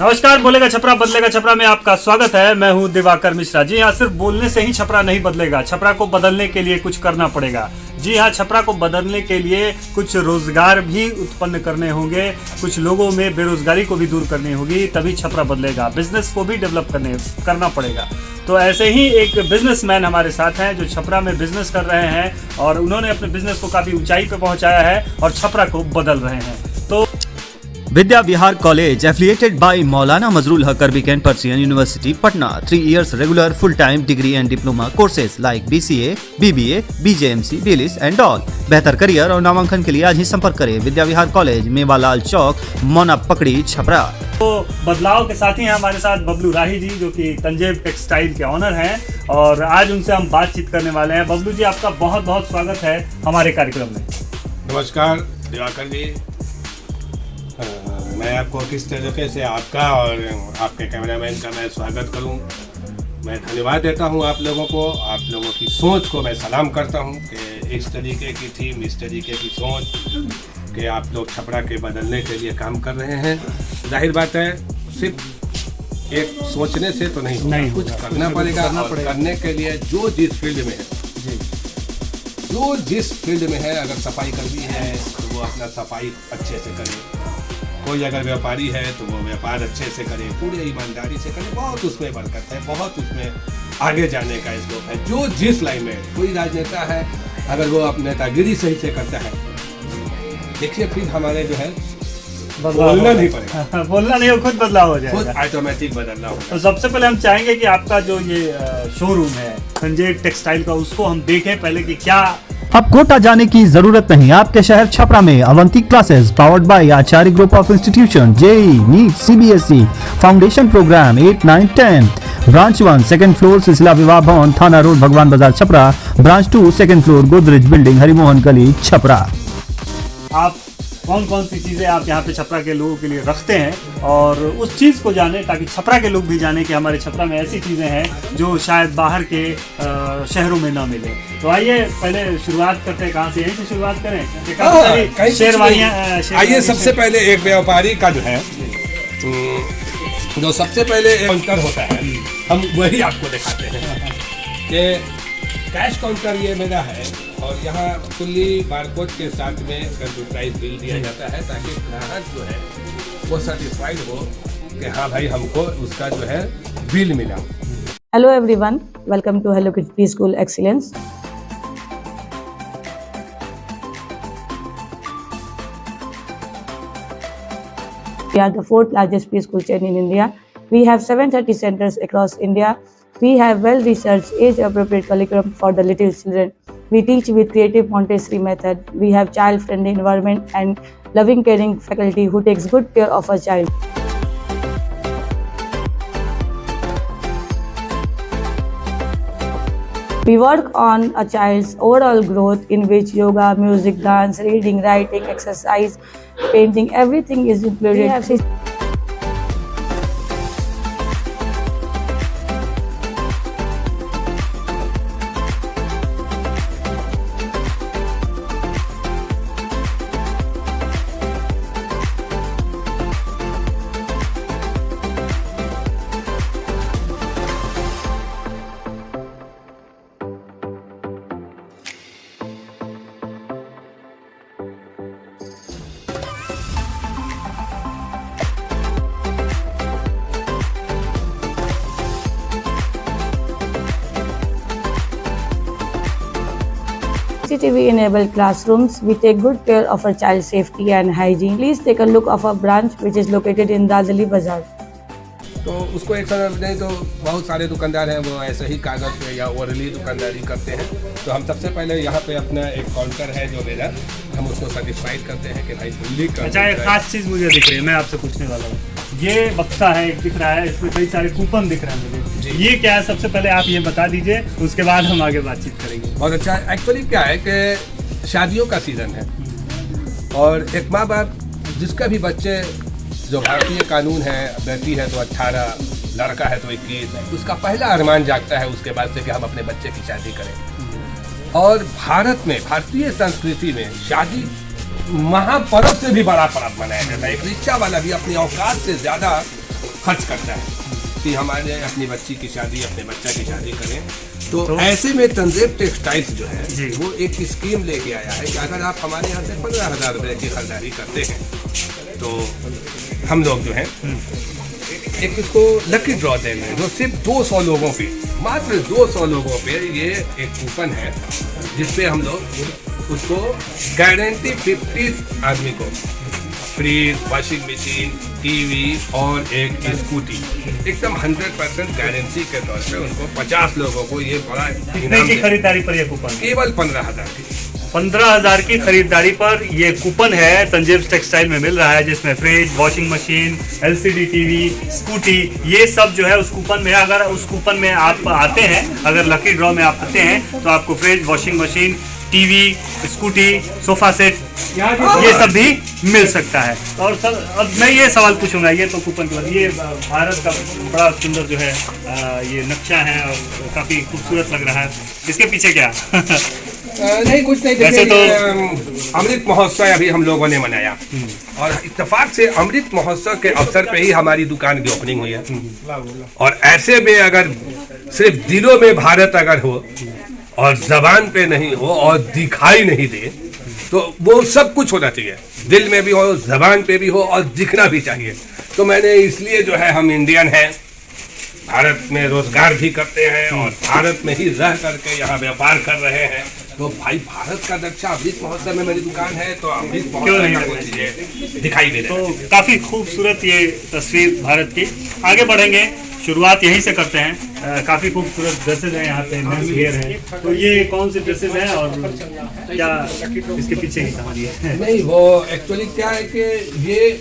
नमस्कार, बोलेगा छपरा बदलेगा छपरा में आपका स्वागत है। मैं हूं दिवाकर मिश्रा। जी हाँ, सिर्फ बोलने से ही छपरा नहीं बदलेगा, छपरा को बदलने के लिए कुछ करना पड़ेगा। जी हाँ, छपरा को बदलने के लिए कुछ रोजगार भी उत्पन्न करने होंगे, कुछ लोगों में बेरोजगारी को भी दूर करनी होगी, तभी छपरा बदलेगा। बिजनेस को भी डेवलप करना पड़ेगा। तो ऐसे ही एक बिजनेसमैन हमारे साथ हैं जो छपरा में बिजनेस कर रहे हैं और उन्होंने अपने बिजनेस को काफी ऊंचाई पे पहुंचाया है और छपरा को बदल रहे हैं। तो Vidya Vihar college affiliated by Maulana Mazrul Haq Arabic and Persian University, Patna. 3 years regular full-time degree and diploma courses like BCA, BBA, BJMC, BLIS and all. बेहतर करियर और नामांकन के लिए आज ही संपर्क करें विद्या विहार कॉलेज, मेवालाल चौक, मोना पकड़ी, छपरा। तो बदलाव के साथ ही हमारे साथ बबलू राही जी जो कि तंजेब टेक्सटाइल के ऑनर हैं और आज उनसे हम बातचीत करने वाले हैं। बबलू जी, आपका बहुत बहुत स्वागत है हमारे कार्यक्रम में। नमस्कार दिवाकर जी, मैं आपको किस तरीके से आपका और आपके कैमरामैन का मैं स्वागत करूं। मैं धन्यवाद देता हूं आप लोगों को, आप लोगों की सोच को मैं सलाम करता हूं कि इस तरीके की थीम, इस तरीके की सोच कि आप लोग छपरा के बदलने के लिए काम कर रहे हैं। जाहिर बात है, सिर्फ एक सोचने से तो नहीं होगा, कुछ करना पड़ेगा। और करने के लिए जो जिस फील्ड में है, जो जिस फील्ड में है, अगर सफाई कर्मी है तो वो अपना सफाई अच्छे से करे, कोई अगर व्यापारी है तो वो व्यापार अच्छे से करे, पूरी ईमानदारी से करे। बहुत उसमें बरकत है, बहुत उसमें आगे जाने का स्कोप है। जो जिस लाइन में, कोई राजनेता है अगर वो अपने नेतागिरी सही से करता है, देखिए फिर हमारे जो है बोलना नहीं पड़ेगा। बोलना नहीं, खुद बदलाव हो जाएगा, खुद ऑटोमेटिक बदलना होगा। तो सबसे पहले हम चाहेंगे कि आपका जो ये शोरूम है तंजेब टेक्सटाइल का, उसको हम देखें पहले कि क्या। अब कोटा जाने की जरूरत नहीं, आपके शहर छपरा में Avanti classes powered by Acharya group of institution, JEE, NEET, CBSE, foundation program 8, 9, 10। Branch 1 second floor Silsila Vivah Bhavan, Thana road, Bhagwan Bazar, Chhapra. Branch 2 second floor Godrej building, Harimohan Gali, Chhapra. आप कौन कौन सी चीज़ें आप यहाँ पे छपरा के लोगों के लिए रखते हैं और उस चीज़ को जाने, ताकि छपरा के लोग भी जाने कि हमारे छपरा में ऐसी चीज़ें हैं जो शायद बाहर के शहरों में ना मिले। तो आइए पहले शुरुआत करते हैं, कहाँ से, यहीं से शुरुआत करें। शेरवानियाँ। आइए, सबसे पहले एक व्यापारी का जो है, जो सबसे पहले काउंटर होता है, हम वही आपको दिखाते हैं कि कैश काउंटर ये मेरा है और यहाँ फुल्ली बारकोड के साथ में कंप्यूटराइज बिल दिया जाता है ताकि ग्राहक जो है वो सेटिस्फाइड हो कि हाँ भाई हमको उसका जो है बिल मिला। Hello everyone, welcome to Hello Kids Preschool Excellence. We are the 4th largest preschool chain in India. We have 730 centers across India. We have well-researched age-appropriate curriculum for the little children. We teach with creative Montessori method. We have child-friendly environment and loving, caring faculty who takes good care of a child. We work on a child's overall growth in which yoga, music, dance, reading, writing, exercise, painting, everything is included. We have CCTV-enabled classrooms. We take good care of our child's safety and hygiene. Please take a look of our branch which is located in Dadali Bazaar. तो उसको एक समय नहीं तो बहुत सारे दुकानदार हैं वो ऐसे ही कागज़ पे या ओरली दुकानदारी करते हैं। तो हम सबसे पहले यहाँ पे अपना एक काउंटर है जो मेरा, हम उसको सेटिस्फाइड करते हैं कि भाई फुल्ली। अच्छा, एक खास चीज़ मुझे दिख रही है, मैं आपसे पूछने वाला हूँ। ये बक्सा है, एक दिख रहा है, इसमें कई सारे कूपन दिख रहे हैं मुझे, ये क्या है? सबसे पहले आप ये बता दीजिए, उसके बाद हम आगे बातचीत करेंगे। बहुत अच्छा। एक्चुअली क्या है कि शादियों का सीज़न है और एक माँ बाप जिसका भी बच्चे, जो भारतीय कानून है, बेटी है तो 18, लड़का है तो 21, उसका पहला अरमान जागता है उसके बाद से कि हम अपने बच्चे की शादी करें। और भारत में, भारतीय संस्कृति में शादी महापर्व से भी बड़ा पर्व मनाया जाता है। एक रिक्शा वाला भी अपनी औकात से ज़्यादा खर्च करता है कि हमारे अपनी बच्ची की शादी, अपने बच्चा की शादी करें। तो ऐसे में तंजीब टेक्सटाइल्स जो है वो एक स्कीम लेके आया है कि अगर आप हमारे यहाँ से 15,000 रुपये की खरीदारी करते हैं तो हम लोग जो है एक इसको लकी ड्रॉ देंगे, जो सिर्फ 200 लोगों पे, मात्र 200 लोगों पे ये एक कूपन है जिसपे हम लोग उसको गारंटी 50 आदमी को फ्रिज, वॉशिंग मशीन, टीवी और एक स्कूटी एकदम 100% गारंटी के तौर पे उनको 50 लोगों को ये बड़ा इनाम की खरीदारी पर ये कूपन केवल 15,000 की 15,000 की खरीदारी पर ये कूपन है तंजीब टेक्सटाइल में मिल रहा है, जिसमें fridge, washing machine, LCD TV, scooty, ये सब जो है उस कूपन में। अगर उस कूपन में आप आते हैं, अगर लकी ड्रॉ में आप आते हैं तो आपको fridge, washing machine, TV, scooty, sofa set, ये सब भी मिल सकता है। और सर अब मैं ये सवाल पूछूंगा, ये तो कूपन के बाद, ये भारत का बड़ा सुंदर जो है ये नक्शा है और काफी खूबसूरत लग रहा है, इसके पीछे क्या? नहीं कुछ नहीं, वैसे तो अमृत महोत्सव अभी हम लोगों ने मनाया और इत्तेफाक से अमृत महोत्सव के अवसर पे ही हमारी दुकान की ओपनिंग हुई है। और ऐसे में अगर सिर्फ दिलों में भारत अगर हो और जबान पे नहीं हो और दिखाई नहीं दे तो वो सब कुछ होना चाहिए, दिल में भी हो, जबान पे भी हो और दिखना भी चाहिए। तो मैंने इसलिए जो है, हम इंडियन हैं, भारत में रोजगार भी करते हैं और भारत में ही रह करके यहाँ व्यापार कर रहे हैं, तो भाई भारत का नक्शा अमृत महोत्सव में मेरी दुकान है तो अमृत महोत्सव का कोई चीज़ दिखाई दे रहा है। तो काफी खूबसूरत ये तस्वीर भारत की। आगे बढ़ेंगे, शुरुआत यहीं से करते हैं। काफी खूबसूरत ड्रेसेज हैं यहाँ पे, मेंस वियर है। तो ये कौन सी ड्रेसेज हैं और क्या इसके पीछे की कहानी है? नहीं, वो एक्चुअली क्या है कि ये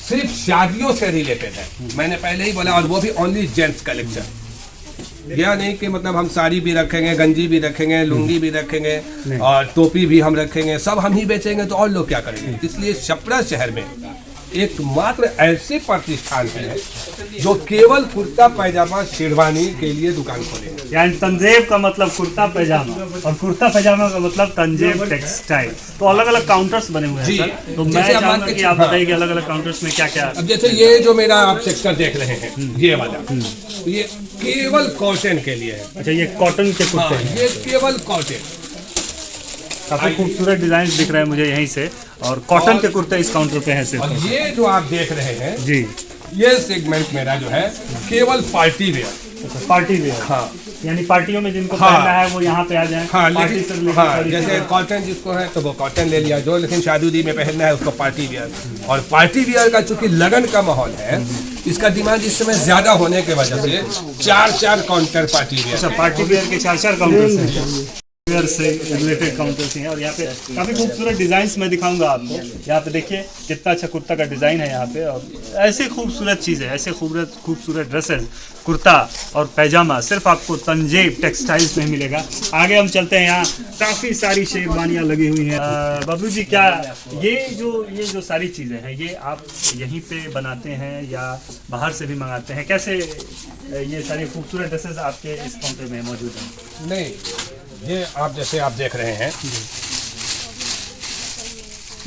सिर्फ शादियों से रिलेटेड है, मैंने पहले ही बोला, और वो भी ओनली जेंट्स कलेक्शन। यह नहीं कि मतलब हम साड़ी भी रखेंगे, गंजी भी रखेंगे, लुंगी भी रखेंगे और टोपी भी हम रखेंगे, सब हम ही बेचेंगे तो और लोग क्या करेंगे। इसलिए छपरा शहर में एकमात्र ऐसे प्रतिष्ठान है जो केवल कुर्ता पैजामा शेरवानी के लिए दुकान खोलेंगे। यानी तंजीब का मतलब कुर्ता पैजामा और कुर्ता पैजामा का मतलब तंजीब टेक्सटाइल। तो अलग अलग काउंटर्स बने हुए हैं सर, तो मैं चाहूंगा कि आप बताइए कि अलग अलग काउंटर्स में क्या क्या। अब जैसे ये जो मेरा आप सेक्टर देख रहे हैं, ये वाला, ये केवल कॉटन के लिए है। अच्छा, ये कॉटन के कुर्ते हैं। ये केवल कॉटन, काफी खूबसूरत डिजाइन दिख रहे हैं मुझे यहीं से, और कॉटन के कुर्ते इस काउंटर पे हैं सिर्फ। और ये जो आप देख रहे हैं जी, ये सेगमेंट मेरा जो है केवल पार्टी वेयर। पार्टी वेयर, हाँ, यानी पार्टियों में जिनको हाँ, पहनना है वो यहाँ पे आ जाए। हाँ, पार्टी से लेकिन लेकर हाँ, सारी जैसे चीजें। कॉटन जिसको है तो वो कॉटन ले लिया, जो लेकिन शादी में पहनना है उसको पार्टी वेयर। और पार्टी वेयर का चूंकि लगन का माहौल है, इसका डिमांड इस समय ज्यादा होने की वजह से 4 काउंटर पार्टी वेयर। अच्छा, पार्टी वेयर के 4 काउंटर्स हैं, वेयर से रिलेटेड काउंटर्स हैं। और यहाँ पे काफी खूबसूरत डिजाइन्स मैं दिखाऊंगा आपको। यहाँ पे देखिए कितना अच्छा कुर्ता का डिजाइन है यहाँ पे, और ऐसे खूबसूरत चीजें, ऐसे खूबसूरत ड्रेसेस, कुर्ता और पैजामा सिर्फ आपको तंजीब टेक्सटाइल्स में मिलेगा। आगे हम चलते हैं, यहाँ काफी सारी शेरवानियाँ लगी हुई हैं। बाबू जी, क्या ये जो सारी चीजें हैं, ये आप यहीं पे बनाते हैं या बाहर से भी मंगाते हैं? कैसे ये सारी खूबसूरत ड्रेसेस आपके इस काउंटर में मौजूद हैं? नहीं, ये आप जैसे आप देख रहे हैं,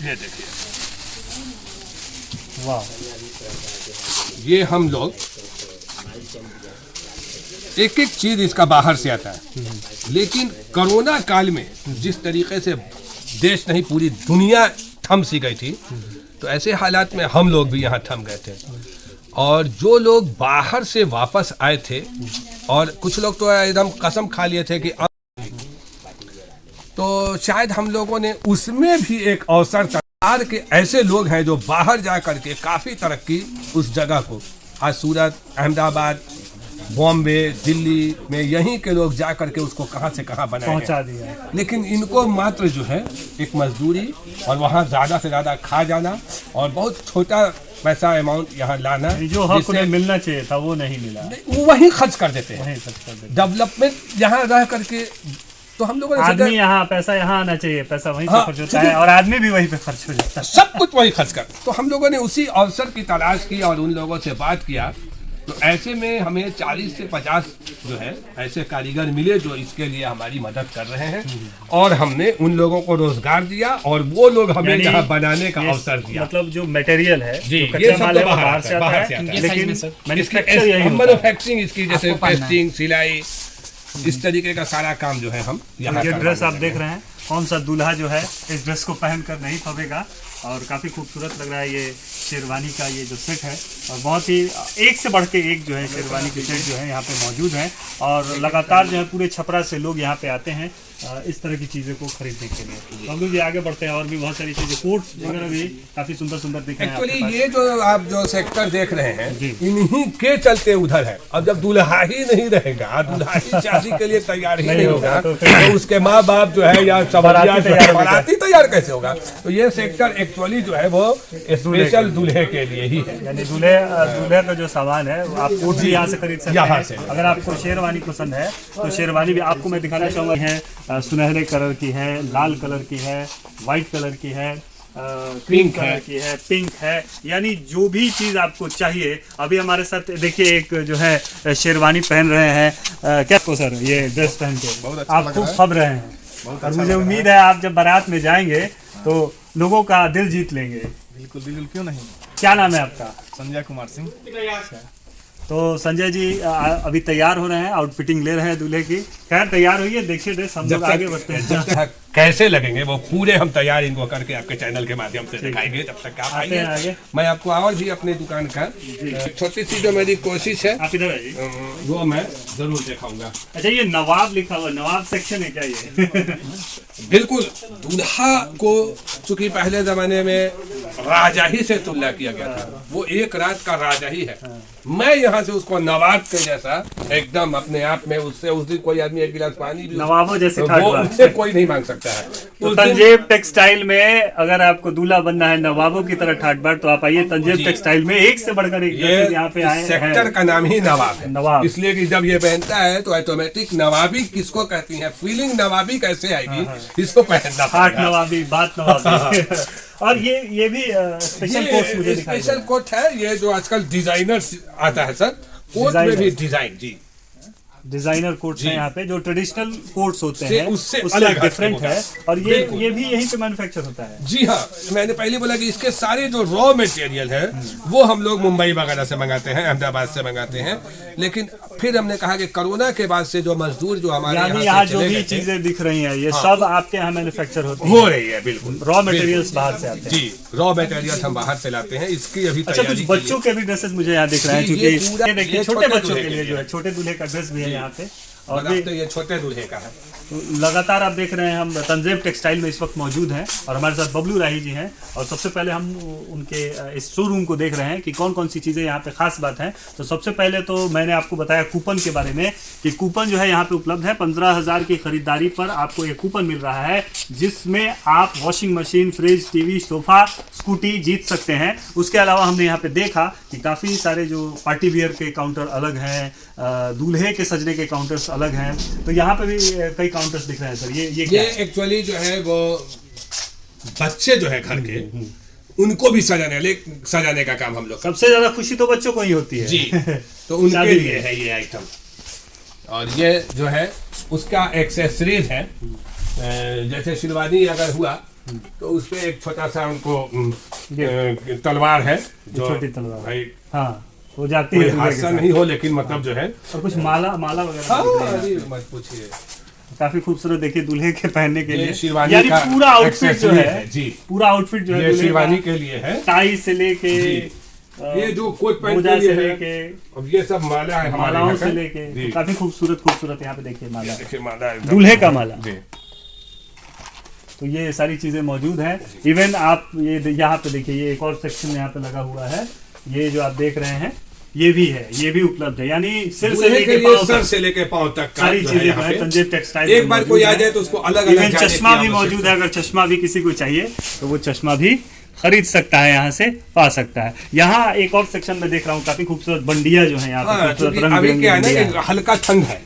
ये देखिए, वाह, ये हम लोग एक एक चीज इसका बाहर से आता है, लेकिन कोरोना काल में जिस तरीके से देश नहीं पूरी दुनिया थम सी गई थी, तो ऐसे हालात में हम लोग भी यहाँ थम गए थे। और जो लोग बाहर से वापस आए थे, और कुछ लोग तो एकदम कसम खा लिए थे कि तो शायद हम लोगों ने उसमें भी एक अवसर सरकार के ऐसे लोग हैं जो बाहर जा करके काफ़ी तरक्की उस जगह को, आज सूरत, अहमदाबाद, बॉम्बे, दिल्ली में यहीं के लोग जा करके उसको कहाँ से कहाँ बनाए पहुँचा दिया। लेकिन इनको मात्र जो है एक मजदूरी और वहाँ ज़्यादा से ज़्यादा खा जाना और बहुत छोटा पैसा अमाउंट यहाँ लाना, जो हक उन्हें मिलना चाहिए था वो नहीं मिला, वो वहीं खर्च कर देते हैं। वहीं खर्च कर देते। डेवलपमेंट यहाँ रह करके तो हम लोगों ने आदमी यहाँ, पैसा यहाँ आना चाहिए, पैसा वहीं हाँ, पे खर्च होता है और आदमी भी वहीं पे खर्च हो जाता है। सब कुछ वही खर्च कर। तो हम लोगों ने उसी अवसर की तलाश की और उन लोगों से बात किया तो ऐसे में हमें 40 से 50 जो है ऐसे कारीगर मिले जो इसके लिए हमारी मदद कर रहे हैं, और हमने उन लोगों को रोजगार दिया और वो लोग हमें यानी यहाँ बनाने का ये अवसर दिया। मतलब जो मटेरियल है, जी, जो ये कच्चा सब माल तो है वो बाहर बाहर से से आता है, आता है। लेकिन इसकी मैन्युफैक्चर यही होता है। मैन्युफैक्चरिंग इसकी जैसे पेस्टिंग, सिलाई, इस तरीके का सारा काम जो है हम यहाँ ये ड्रेस आप करवाने देख लगे रहे हैं, कौन सा दूल्हा जो है इस ड्रेस को पहनकर नहीं फंसेगा, और काफ़ी खूबसूरत लग रहा है ये शेरवानी का ये जो सेट है, और बहुत ही एक से बढ़ के एक जो है शेरवानी के सेट जो है यहाँ पे मौजूद हैं, और लगातार जो है पूरे छपरा से लोग यहाँ पे आते हैं इस तरह की चीज़ों को खरीदने के लिए। तो हम लोग ये आगे बढ़ते हैं, और भी बहुत सारी चीज़ें, कोट्स वगैरह भी काफ़ी सुंदर सुंदर दिख रहे हैं आपके एक्चुअली पास। ये जो आप जो सेक्टर देख रहे हैं जी। इन्हीं के चलते उधर है। अब जब दूल्हा ही नहीं रहेगा, दूल्हा ही शादी के लिए तैयार ही नहीं होगा, तो तो उसके माँ बाप जो है या बाराती तैयार होगा। बाराती तैयार कैसे होगा? तो ये सेक्टर एक्चुअली जो है वो स्पेशल दूल्हे के लिए ही है। यानी दूल्हे का जो सामान है वो आप कोट भी यहाँ से खरीद सकते यहाँ हैं। से। अगर आपको शेरवानी पसंद है तो शेरवानी भी आपको मैं दिखाना चाहूँगा है, सुनहरे कलर की है, लाल कलर की है, वाइट कलर की है, क्रीम पिंक है। कलर की है, पिंक है, यानी जो भी चीज़ आपको चाहिए। अभी हमारे साथ देखिए एक जो है शेरवानी पहन रहे हैं, क्या को सर ये ड्रेस पहन के आप खूब फब रहे हैं, और मुझे उम्मीद है आप जब बारात में जाएंगे तो लोगों का दिल जीत लेंगे। बिल्कुल बिल्कुल, क्यों नहीं। क्या नाम है आपका? संजय कुमार सिंह। तो संजय जी अभी तैयार हो रहे हैं, आउटफिटिंग ले रहे हैं दूल्हे की। खैर तैयार हुई है, देखिए ड्रेस, हम लोग आगे बढ़ते हैं। जब तक कैसे लगेंगे वो पूरे हम तैयार इनको करके आपके चैनल के माध्यम से दिखाएंगे। तब तक आप आते हैं आइए, आगे। मैं आपको और भी अपने दुकान का छोटी सी जो मेरी कोशिश है आप इधर आइए। वो मैं जरूर दिखाऊंगा। अच्छा, ये नवाब लिखा हुआ, नवाब सेक्शन है क्या ये? बिल्कुल, दूल्हा को चूंकि पहले जमाने में राजा ही से तुलना किया गया था, वो एक रात का राजा ही है। मैं यहाँ से उसको नवाब के जैसा एकदम अपने आप में, उससे उस दिन कोई आदमी एक गिलास पानी भी नवाबों जैसे वो ठाकुर। उससे कोई नहीं मांग सकता है। तो उस दिन- तंजेब टेक्सटाइल में अगर आपको दूल्हा बनना है नवाबों की तरह ठाट बाट, तो आप आइए तंजेब जी। टेक्सटाइल में, एक से बढ़कर एक ड्रेसेस यहाँ पे आए सेक्टर हैं। का नाम ही नवाब है। नवाब। इसलिए कि जब ये पहनता है तो ऑटोमेटिक नवाबी किसको कहती है, फीलिंग नवाबी कैसे आएगी, इसको पहनना हाट पड़ेगा। नवाबी, बात नवाबी। और ये भी स्पेशल कोर्स मुझे ये दिखाई दे स्पेशल रहा है। कोट है, ये जो आजकल डिजाइनर आता है सर, कोट में डिजाइनर। भी डिजाइन। जी, डिजाइनर कोट्स हैं यहाँ पे, जो ट्रेडिशनल कोट्स होते से- हैं उससे उससे अलग डिफरेंट होगा। है, और बिल्कुल। ये भी यहीं पे मैन्युफैक्चर होता है। जी हाँ, मैंने पहले बोला कि इसके सारे जो रॉ मटेरियल है वो हम लोग मुंबई वगैरह से मंगाते हैं, अहमदाबाद से मंगाते हैं। लेकिन फिर हमने कहा कि कोरोना के बाद से जो मजदूर जो हमारे यानी यहाँ यहाँ से जो चले भी गए थे, चीजें दिख रही हैं ये सब आपके यहाँ मैन्युफैक्चर होती हो है। रही है। बिल्कुल, रॉ मटेरियल्स बाहर से आते हैं। जी, रॉ मटेरियल हम बाहर से लाते हैं। इसकी अभी अच्छा, कुछ तैयारी बच्चों के भी ड्रेसेस मुझे यहाँ दिख रहे हैं, जी, क्योंकि ये पूरा- ये देखिए ये छोटे छोटे बच्चों दूल्हे के के लिए जो लिए। है, छोटे दूल्हे का ड्रेस भी है यहाँ पे। और और भी तो ये छोटे दूल्हे का है। तो लगातार आप देख रहे हैं हम तंजेब टेक्सटाइल में इस वक्त मौजूद हैं, और हमारे साथ बबलू राही जी हैं। और सबसे पहले हम उनके इस शोरूम को देख रहे हैं कि कौन कौन सी चीज़ें यहाँ पे खास बात है। तो सबसे पहले तो मैंने आपको बताया कूपन के बारे में, कि कूपन जो है यहाँ पे उपलब्ध है। 15,000 की खरीदारी पर आपको एक कूपन मिल रहा है, जिसमें आप washing machine, fridge, TV, sofa, scooty जीत सकते हैं। उसके अलावा हमने यहाँ पे देखा कि काफ़ी सारे जो पार्टी वियर के काउंटर अलग हैं, दूल्हे के सजने के काउंटर्स अलग हैं। तो यहाँ पे भी कई काउंटर्स दिख रहे हैं सर। ये क्या ये है? एक्चुअली जो है वो बच्चे जो है घर के, उनको भी सजाने का काम हम लोग सबसे ज्यादा खुशी तो बच्चों को ही होती है। जी, तो उनके शादी लिए में। है ये आइटम। और ये जो है उसका एक्सेसरीज है। जैसे शेरवानी अगर हुआ तो उस पे एक छोटा सा उनको तलवार है, जो छोटी तलवार। भाई हाँ, वो जाती कोई है दूल्हे के हादसा साथ। नहीं हो, लेकिन मतलब जो है और कुछ माला वगैरह दिख रही है। अरे मत पूछिए। काफी खूबसूरत, देखिए दूल्हे के पहनने के ये लिए। शेरवानी यानी का पूरा आउटफिट जो accessories है, जी, पूरा आउटफिट जो है ये दूल्हे शेरवानी का, के लिए है। टाई से लेके ये जो कोट पैंट मोजा के से लिए लेके है, और ये सब माला है हमारे मालाओं यहाँ से का। लेके, जी, काफी खूबसूरत यहाँ पे देखिए माला, देखिए माला एकदम- दूल्हे का माला। जी, तो ये सारी चीजें मौजूद हैं। इवन आप ये यहाँ पे देखिए, ये एक और सेक्शन यहाँ पे लगा हुआ है, ये जो आप देख रहे हैं ये भी है, ये भी उपलब्ध है। यानी सिर से दूल्हे के लेके लिए पांव सर तक से लेके पांव तक का सारी जो है चीजें जो यहाँ है पे। तंजेब टेक्सटाइल एक बार कोई आ जाए तो उसको अलग अलग इवन चश्मा भी मौजूद है। अगर चश्मा भी किसी को चाहिए तो वो चश्मा भी खरीद सकता है, यहाँ से पा सकता है। यहाँ एक और सेक्शन में देख रहा हूँ, काफी खूबसूरत बंडिया जो है यहाँ पे, हाँ, खूबसूरत क्योंकि रंग अभी बिरंगी क्या है ना बंडिया कि है। हल्का ठंड है,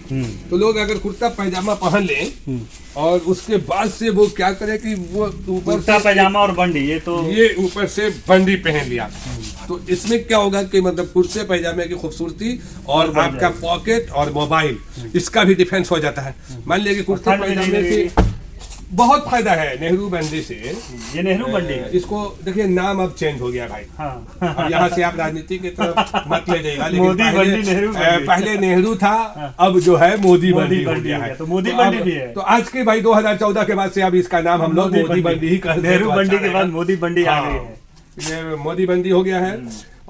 तो लोग अगर कुर्ता पैजामा पहन लें और उसके बाद से वो क्या करे कि वो ऊपर कुर्ता से पैजामा और बंडी, ये तो ये ऊपर से बंडी पहन लिया, तो इसमें क्या होगा कि मतलब कुर्ते पैजामे की खूबसूरती और आपका पॉकेट और मोबाइल इसका भी डिफेंस हो जाता है। मान लीजिए कि कुर्ते ठंड भी नहीं पैजामे लगेगी। से बहुत फायदा है नेहरू बंदी से। ये नेहरू बंडी है। इसको देखिए नाम अब चेंज हो गया भाई। हाँ अब यहाँ से आप राजनीति की तरफ मत ले जाइएगा, लेकिन मोदी बंडी, नेहरू बंडी। पहले नेहरू था, अब जो है मोदी बंडी हो बंडी गया हो है। गया, तो मोदी बंडी अब- भी है। तो आज के भाई 2014 के बाद से अब इसका नाम हम लोग मोदी बंडी ही कहते हैं। नेहरू तो बंडी अच्छा के बाद रहेगा। मोदी बंडी आ हाँ, गई है। ये मोदी बंदी हो गया है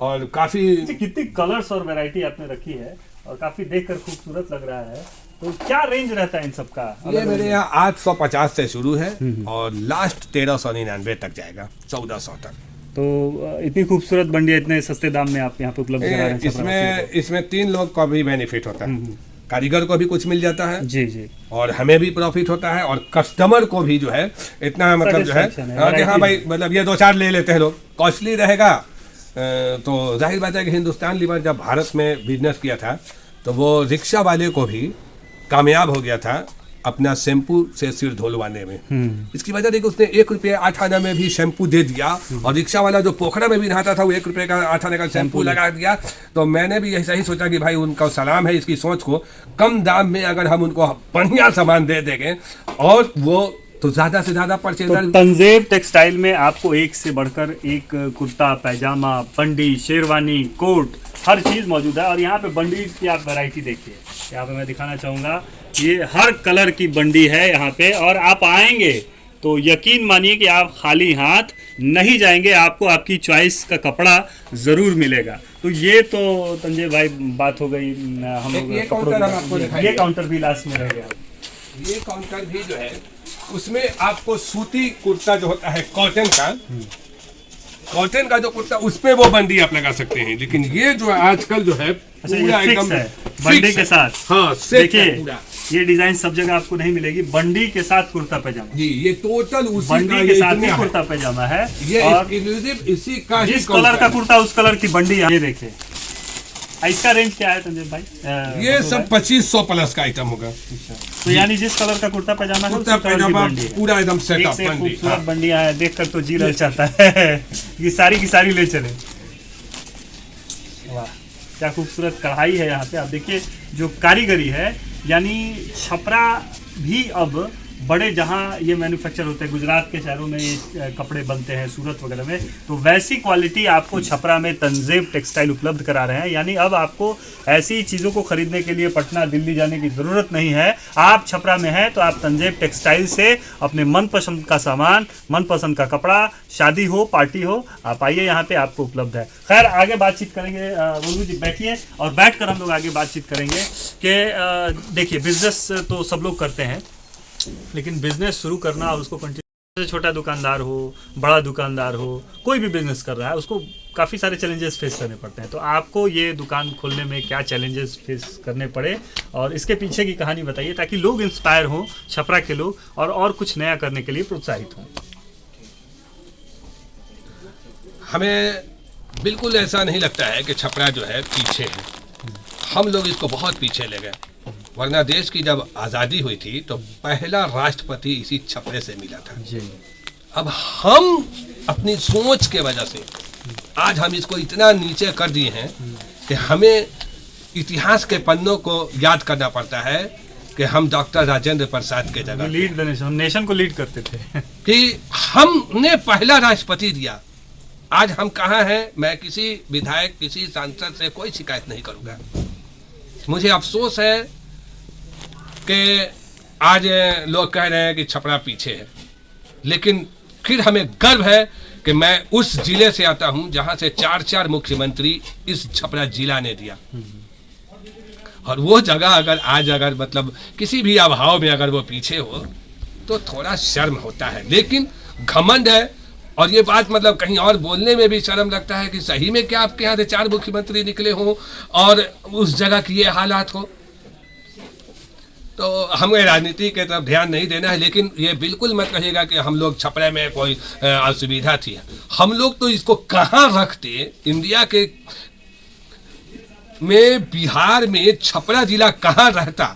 और काफी अच्छा, कितनी कलर्स और वैरायटी आपने रखी है और काफी देखकर खूबसूरत लग रहा है। तो क्या रेंज रहता है इन सब का? ये मेरे यहाँ 850 से शुरू है और लास्ट 1399 तक जाएगा, 1400 तक। तो इतनी खूबसूरत बंडी इतने सस्ते दाम में आप यहाँ पे उपलब्ध करा रहे हैं छपरा इसमें इसमें 3 लोग का भी बेनिफिट होता है। कारीगर को भी कुछ मिल जाता है जी जी। और हमें भी प्रॉफिट होता है और कस्टमर को भी जो है इतना मतलब जो है Satisfaction है, कि हाँ variety भाई मतलब ये 2-4 ले लेते हैं लोग, कॉस्टली रहेगा। तो जाहिर बात है कि हिंदुस्तान लीवर जब भारत में बिजनेस किया था तो वो रिक्शा वाले को भी कामयाब हो गया था अपना शैम्पू से सिर धुलवाने में। इसकी वजह देखिए उसने 1 रुपये 8 आना में भी शैम्पू दे दिया और रिक्शा वाला जो पोखरा में भी नहाता था वो 1 रुपये का 8 आने का शैम्पू लगा दिया। तो मैंने भी ऐसा ही सोचा कि भाई उनका सलाम है इसकी सोच को, कम दाम में अगर हम उनको बढ़िया सामान दे देंगे और वो तो ज्यादा से ज्यादा तो परचेजर। तंजेब टेक्सटाइल में आपको एक से बढ़कर एक कुर्ता पैजामा बंडी शेरवानी कोट हर चीज मौजूद है। और यहाँ पे बंडी की आप वैरायटी देखिए, यहाँ पे मैं दिखाना चाहूंगा ये हर कलर की बंडी है यहाँ पे। और आप आएंगे तो यकीन मानिए कि आप खाली हाथ नहीं जाएंगे, आपको आपकी चॉइस का कपड़ा जरूर मिलेगा। तो ये तो तंजेब भाई बात हो गई हम लोग ये कपड़ों काउंटर की। हम आपको दिखाएंगे। ये काउंटर भी लास्ट में रह गया। ये काउंटर भी जो है उसमें आपको सूती कुर्ता जो होता है कॉटन का जो कुर्ता उस पे वो बंडी आप लगा सकते हैं। लेकिन ये जो आजकल जो है अच्छा, ये पूरा फिक्स एकदम है फिक्स बंडी के है। साथ। हाँ सेट है देखिए पूरा। ये डिजाइन सब जगह आपको नहीं मिलेगी। बंडी के साथ कुर्ता पैजामा, जी ये टोटल उसी का बंडी के ये साथ इतना ही है। कुर्ता पैजामा है। ये और एक्सक्लूसिव इसी का ही जिस कलर काउंटर का है। कुर्ता उस कलर की बंडी ये देखिए। इसका रेंज क्या है तंजेब भाई? ये बसु सब भाई? 2500 प्लस का आइटम होगा। तो यानी जिस कलर का कुर्ता पैजामा है कुर्ता उसी कलर की पैजामा बंडी है। पूरा एकदम एक सेटअप से एक बंडी। खूबसूरत बंडियां हैं, देखकर तो जी लल चाहता है ये सारी की सारी ले चले। वाह क्या खूबसूरत कढ़ाई है यहाँ पे। आप देखिए जो कारीगरी है, यानी छपरा भी अब बड़े जहाँ ये मैन्युफैक्चर होते हैं, गुजरात के शहरों में ये कपड़े बनते हैं, सूरत वगैरह में, तो वैसी क्वालिटी आपको छपरा में तंजेब टेक्सटाइल उपलब्ध करा रहे हैं। यानी अब आपको ऐसी चीज़ों को खरीदने के लिए पटना दिल्ली जाने की ज़रूरत नहीं है। आप छपरा में हैं तो आप तंजेब टेक्सटाइल से अपने मनपसंद का सामान, मनपसंद का कपड़ा, शादी हो पार्टी हो, आप आइए यहाँ पे आपको उपलब्ध है। खैर आगे बातचीत करेंगे। वल्लू जी बैठिए और बैठकर हम लोग आगे बातचीत करेंगे कि देखिए बिजनेस तो सब लोग करते हैं, लेकिन बिजनेस शुरू करना और उसको कंटिन्यू, छोटा दुकानदार हो बड़ा दुकानदार हो, कोई भी बिजनेस कर रहा है उसको काफ़ी सारे चैलेंजेस फेस करने पड़ते हैं। तो आपको ये दुकान खोलने में क्या चैलेंजेस फेस करने पड़े और इसके पीछे की कहानी बताइए, ताकि लोग इंस्पायर हों, छपरा के लोग, और कुछ नया करने के लिए प्रोत्साहित हों। हमें बिल्कुल ऐसा नहीं लगता है कि छपरा जो है पीछे है। हम लोग इसको बहुत पीछे ले गए, वरना देश की जब आज़ादी हुई थी तो पहला राष्ट्रपति इसी छपरे से मिला था। जी। अब हम अपनी सोच के वजह से आज हम इसको इतना नीचे कर दिए हैं कि हमें इतिहास के पन्नों को याद करना पड़ता है कि हम डॉक्टर राजेंद्र प्रसाद के जगह लीड द नेशन, हम नेशन को लीड करते थे कि हमने पहला राष्ट्रपति दिया। आज हम कहाँ हैं? मैं किसी विधायक, किसी सांसद से कोई शिकायत नहीं करूँगा। मुझे अफसोस है कि आज लोग कह रहे हैं कि छपरा पीछे है, लेकिन फिर हमें गर्व है कि मैं उस जिले से आता हूं जहां से 4 मुख्यमंत्री इस छपरा जिला ने दिया। और वो जगह अगर मतलब किसी भी अभाव में अगर वो पीछे हो तो थोड़ा शर्म होता है, लेकिन घमंड है। और ये बात मतलब कहीं और बोलने में भी शर्म लगता है कि सही में क्या आपके यहाँ से 4 मुख्यमंत्री निकले हों और उस जगह की ये हालात हो। तो हमें राजनीति की तरफ ध्यान नहीं देना है, लेकिन ये बिल्कुल मत कहिएगा कि हम लोग छपरे में कोई असुविधा थी। हम लोग तो इसको कहाँ रखते, इंडिया के में बिहार में छपरा जिला कहाँ रहता।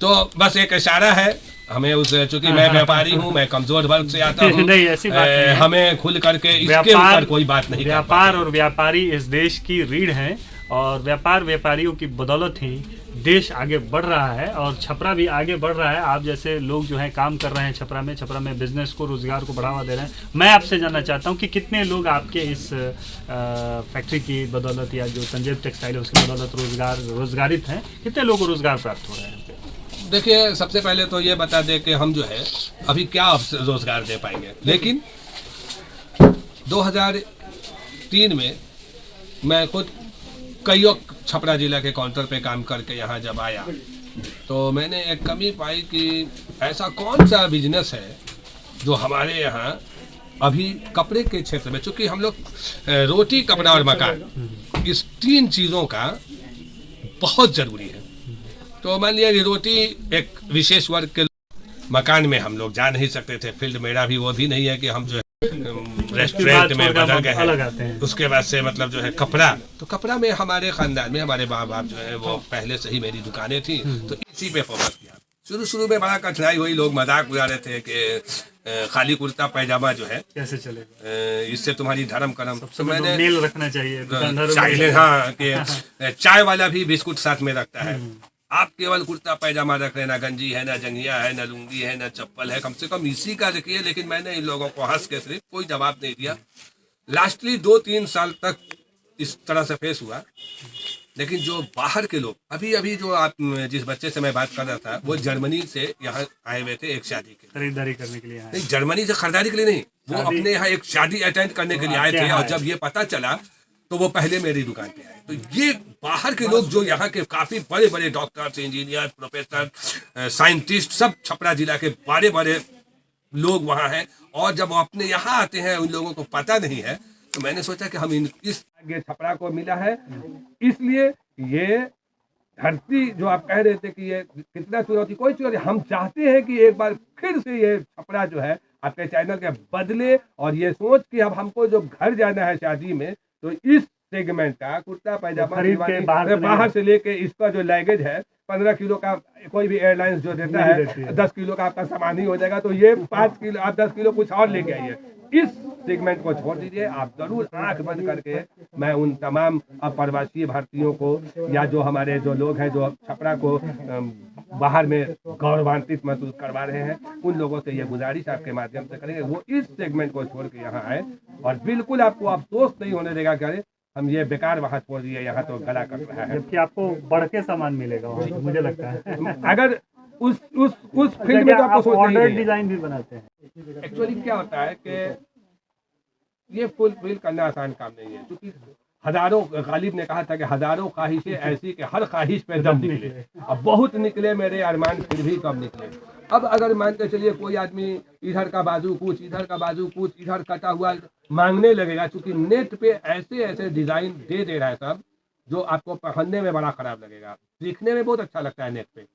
तो बस एक इशारा है, हमें उस चूंकि मैं व्यापारी हूँ, मैं कमजोर वर्ग से आता हूँ, नहीं, ऐसी बात नहीं है। हमें खुल करके इसके व्यापार ऊपर कोई बात नहीं कर व्यापार और व्यापारी इस देश की रीढ़ हैं और व्यापार व्यापारियों की बदौलत ही देश आगे बढ़ रहा है और छपरा भी आगे बढ़ रहा है। आप जैसे लोग जो हैं काम कर रहे हैं छपरा में बिजनेस को, रोजगार को बढ़ावा दे रहे हैं। मैं आपसे जानना चाहता हूं कि कितने लोग आपके इस फैक्ट्री की बदौलत या जो तंजेब टेक्सटाइल है उसकी बदौलत रोजगारित हैं, कितने लोगों को रोजगार प्राप्त हो रहे हैं? देखिए, सबसे पहले तो ये बता दें कि हम जो है अभी क्या रोजगार दे पाएंगे, लेकिन 2003 में मैं खुद कई छपरा जिला के काउंटर पे काम करके यहाँ जब आया तो मैंने एक कमी पाई कि ऐसा कौन सा बिजनेस है जो हमारे यहाँ अभी कपड़े के क्षेत्र में, चूंकि हम लोग रोटी, कपड़ा और मकान, इस 3 चीज़ों का बहुत ज़रूरी है। तो मान लिया कि रोटी एक विशेष वर्ग के, मकान में हम लोग जा नहीं सकते थे, फील्ड मेरा भी वो भी नहीं है कि हम जो रेस्टोरेंट में बदल गए हैं। उसके बाद से मतलब जो है कपड़ा, तो कपड़ा में हमारे खानदान में हमारे माँ बाप जो है वो पहले से ही मेरी दुकानें थी, तो इसी पे फोकस किया। शुरू में बड़ा कठिनाई हुई, लोग मजाक उड़ा रहे थे कि खाली कुर्ता पैजामा जो है कैसे चलेगा, इससे तुम्हारी धर्म कर्म। तो मैंने मेल रखना चाहिए, हाँ कि चाय वाला भी बिस्कुट साथ में रखता है, आप केवल कुर्ता पैजामा रख रहे, ना गंजी है, ना जंगिया है, ना लुंगी है, ना चप्पल है, कम से कम इसी का रखिए। लेकिन मैंने इन लोगों को हंस के सिर्फ कोई जवाब नहीं दिया। लास्टली 2-3 साल तक इस तरह से फेस हुआ। लेकिन जो बाहर के लोग, अभी जो आप जिस बच्चे से मैं बात कर रहा था, वो जर्मनी से यहाँ आए हुए थे एक शादी के, खरीदारी करने के लिए। नहीं, जर्मनी से खरीदारी के लिए नहीं, वो अपने यहाँ एक शादी अटेंड करने के लिए आए थे। और जब ये पता चला तो वो पहले मेरी दुकान पे आए। तो ये बाहर के लोग जो यहाँ के काफी बड़े बड़े डॉक्टर्स, इंजीनियर, प्रोफेसर, साइंटिस्ट, सब छपरा जिला के बड़े बड़े लोग वहाँ हैं। और जब वो अपने यहाँ आते हैं, उन लोगों को पता नहीं है, तो मैंने सोचा कि हम इस छपरा को मिला है, इसलिए ये धरती जो आप कह रहे थे कि ये कितना चुनौती, कोई चुनौती, हम चाहते हैं कि एक बार फिर से ये छपरा जो है आपके चैनल के बदले। और ये सोच कि अब हमको जो घर जाना है शादी में, तो इस सेगमेंट का कुर्ता पैजामा बाहर से लेके इसका जो लगेज है 15 किलो का, कोई भी एयरलाइंस जो देता है 10 किलो का आपका सामान ही हो जाएगा। तो ये 5 किलो, आप 10 किलो कुछ और लेके आइए। इस सेगमेंट को छोड़ दीजिए। आप जरूर आंख बंद करके, मैं उन तमाम अप्रवासी भारतीयों को या जो हमारे जो लोग हैं जो छपरा को बाहर में गौरवान्वित महसूस करवा रहे हैं, उन लोगों से ये गुजारिश आपके माध्यम से करेंगे, वो इस सेगमेंट को छोड़ के यहाँ आए। और बिल्कुल आपको अफसोस नहीं होने देगा कि अरे हम ये बेकार वहाँ छोड़ दिए, यहाँ तो गला कट रहा है। जबकि आपको बढ़ के सामान मिलेगा वहाँ, मुझे लगता है। अगर उस फील्ड में तो आपको सोचना ही नहीं है। डिजाइन भी बनाते हैं। एक्चुअली क्या होता है कि ये फुलफिल करना आसान काम नहीं है, क्योंकि हजारों, गालिब ने कहा था कि हजारों ख्वाहिशें ऐसी कि हर ख्वाहिश पे दम निकले। अब बहुत निकले मेरे अरमान, फिर भी कम निकले। अब अगर मान के चलिए कोई आदमी इधर का बाजू कुछ, इधर का बाजू कुछ, इधर कटा हुआ मांगने लगेगा, क्योंकि नेट पे ऐसे ऐसे डिजाइन दे रहा है सब, जो आपको पहनने में बड़ा खराब लगेगा, दिखने में बहुत अच्छा लगता है नेट पे।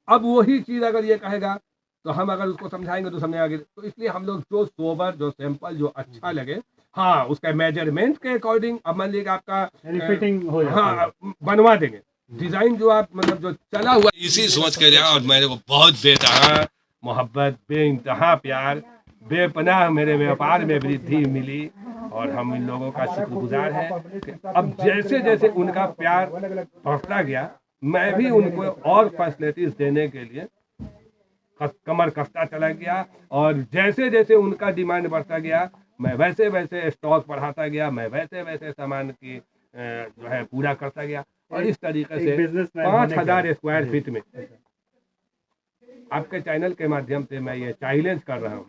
अब वही चीज अगर ये कहेगा तो हम अगर उसको समझाएंगे तो समझेंगे। तो इसलिए हम लोग जो सोबर, जो सैंपल, जो अच्छा लगे, हाँ उसका मेजरमेंट के अकॉर्डिंग, अब मान लीजिए आपका फिटिंग हो जाता है, हाँ बनवा देंगे डिजाइन जो आप मतलब जो चला हुआ, इसी सोच के रहा। और मेरे को बहुत बेतहा मोहब्बत, बेइंतहा प्यार, बेपनाह मेरे व्यापार में वृद्धि मिली। और हम इन लोगों का शुक्रगुजार हैं कि अब जैसे जैसे उनका प्यार बढ़ता गया, मैं भी उनको और फैसिलिटीज देने के लिए कमर कसता चला गया। और जैसे जैसे उनका डिमांड बढ़ता गया, मैं वैसे वैसे स्टॉक बढ़ाता गया, मैं वैसे वैसे सामान की जो है पूरा करता गया। और इस तरीके से 5000 स्क्वायर फीट में आपके चैनल के माध्यम से मैं ये चैलेंज कर रहा हूँ,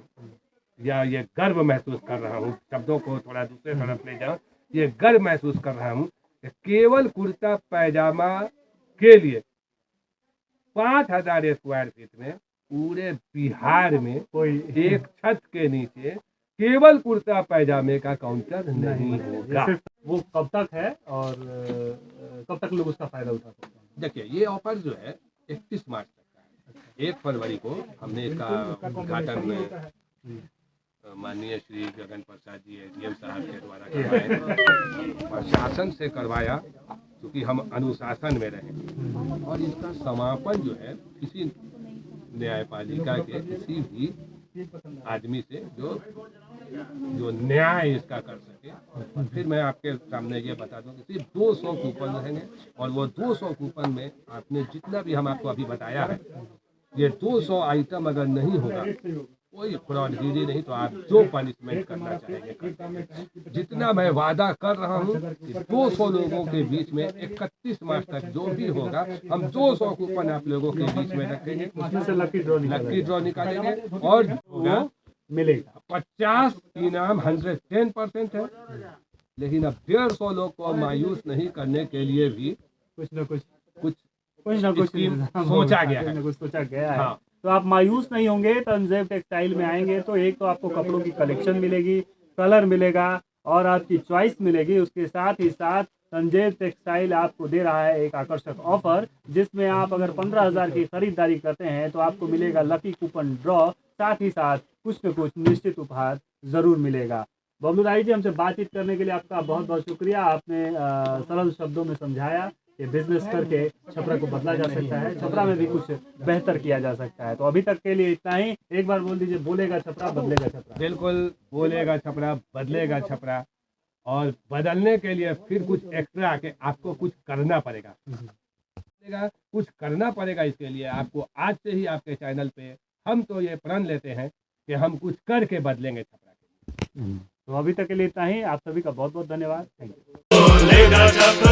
या ये गर्व महसूस कर रहा हूँ, शब्दों को थोड़ा दूसरे तरफ ले जाऊँ, ये गर्व महसूस कर रहा हूँ कि केवल कुर्ता पैजामा के लिए 5000 स्क्वायर फीट में पूरे बिहार में कोई एक छत के नीचे केवल कुर्ता पैजामे का काउंटर नहीं होगा। वो कब तक है और कब तक लोग उसका फायदा उठा सकते हैं? देखिए, ये ऑफर जो है 31 मार्च तक का है। 1 फरवरी को हमने इसका उद्घाटन माननीय श्री गगन प्रसाद जी एडीएम साहब के द्वारा करवाया, प्रशासन से करवाया, क्योंकि हम अनुशासन में रहे। और इसका समापन जो है किसी न्यायपालिका के किसी भी आदमी से जो न्याय इसका कर सके। और फिर मैं आपके सामने ये बता दूं कि सिर्फ 200 कूपन रहेंगे और वो 200 कूपन में आपने जितना भी हम आपको अभी बताया है, ये 200 आइटम अगर नहीं होगा, कोई फ्रॉडगिरी नहीं, तो आप जो पनिशमेंट करना चाहेंगे कर। जितना मैं वादा कर रहा हूँ कि 200 लोगों के बीच में 31 मार्च तक जो भी होगा, हम 200 कूपन आप लोगों के बीच में रखेंगे, उसमें से लकी ड्रॉ निकालेंगे और होगा मिलेगा। 50 इनाम 110% है। लेकिन अब 150 लोग को मायूस नहीं करने के लिए भी कुछ ना कुछ स्कीम सोचा गया है। कुछ सोचा गया है। हाँ। तो आप मायूस नहीं होंगे। तंजेब टेक्सटाइल में आएंगे तो एक तो आपको कपड़ों की कलेक्शन मिलेगी, कलर मिलेगा और आपकी चॉइस मिलेगी। उसके साथ ही साथ तंजेब टेक्सटाइल आपको दे रहा है एक आकर्षक ऑफर, जिसमें आप अगर 15,000 की खरीदारी करते हैं तो आपको मिलेगा लकी कूपन ड्रॉ, साथ ही साथ कुछ न कुछ निश्चित उपहार जरूर मिलेगा। बबलू राय जी, हमसे बातचीत करने के लिए आपका बहुत बहुत शुक्रिया। आपने सरल शब्दों में समझाया कि बिजनेस करके छपरा को बदला जा सकता है, छपरा में भी कुछ बेहतर किया जा सकता है। तो अभी तक के लिए इतना ही। एक बार बोल दीजिए, बोलेगा छपरा बदलेगा छपरा। बिल्कुल, बोलेगा छपरा बदलेगा छपरा, और बदलने के लिए फिर कुछ एक्स्ट्रा आके आपको कुछ करना पड़ेगा। कुछ करना पड़ेगा। इसके लिए आपको आज से ही आपके चैनल पे हम तो ये प्रण लेते हैं कि हम कुछ करके बदलेंगे छपरा के। तो अभी तक के लिए इतना ही। आप सभी का बहुत बहुत धन्यवाद। Thank you.